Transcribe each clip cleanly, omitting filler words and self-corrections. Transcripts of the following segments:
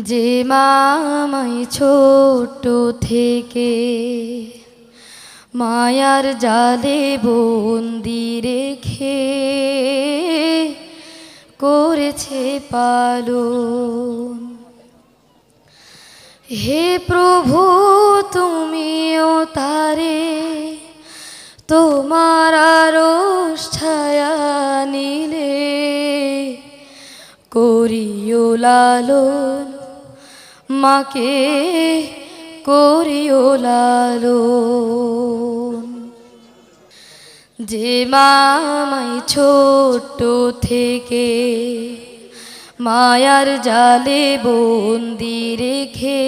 যে মামাই ছোট থেকে মায়ার জালে বন্দি রেখে করেছে পালন। হে প্রভু তুমিও তারে তোমার আরশ ছায়া নিলে করিও লালন, মাকে করিও লালন। যে মামাই ছোট থেকে মায়ার জালে বন্দি রেখে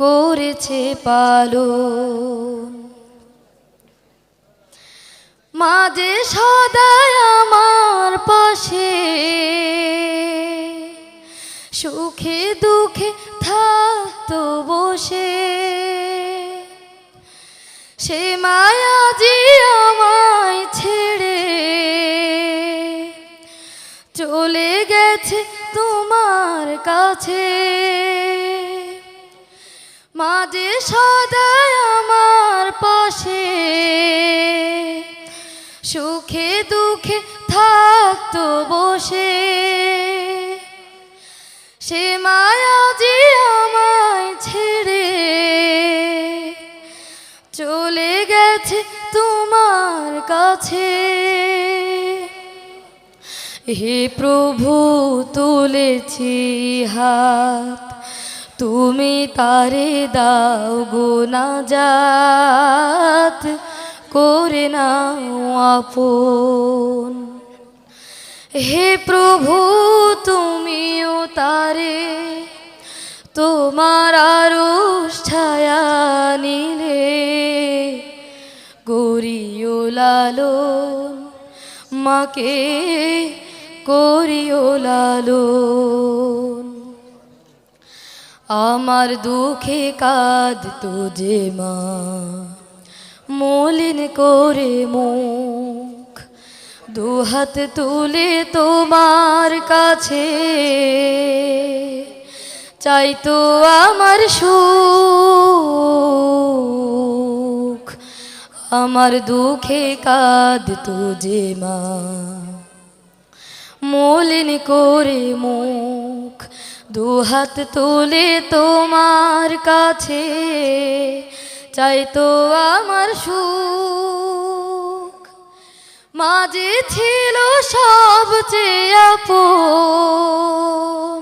করেছে পালন। মাঝে সদাই আমার পাশে সুখে দুঃখে থাকতো বসে, সে মায়া যে আমায় ছেড়ে চলে গেছে তোমার কাছে। মাঝে সদাই আমার পাশে সুখে দুঃখে থাকতো বসে, সে মায়া যে আমায় ছেড়ে চলে গেছে তোমার কাছে। হে প্রভু তুলেছি হাত, তুমি তারে দাও গো নাজাত, করে নাও আপন। হে প্রভু তুমিও তারে তোমার আরশ ছায়া নিলে করিও লালন, মাকে করিও লালন। আমার দুঃখে কাঁদতো যে মা মলিন করে মুখ, দুহাত তুলে তোমার কাছে চাইতো আমার সুখ। আমার দুঃখে কাঁদতো যে মা মলিন করে মুখ, দুহাত তুলে তোমার কাছে চাইতো আমার সুখ। মাঝে ছিল সবচেয়ে আপন,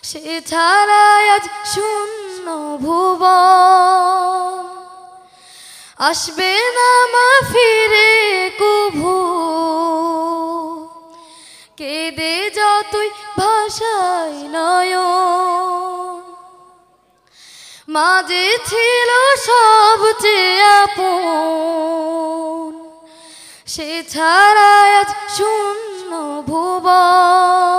সে ছাড়া আজ শূন্য ভুবন। আসবে না মা ফিরে কভু, কেঁদে যতই ভাষায় নয়ন। মাঝে ছিল সবচেয়ে আপন, সে ছাড়া আজ শূন্য ভুবন।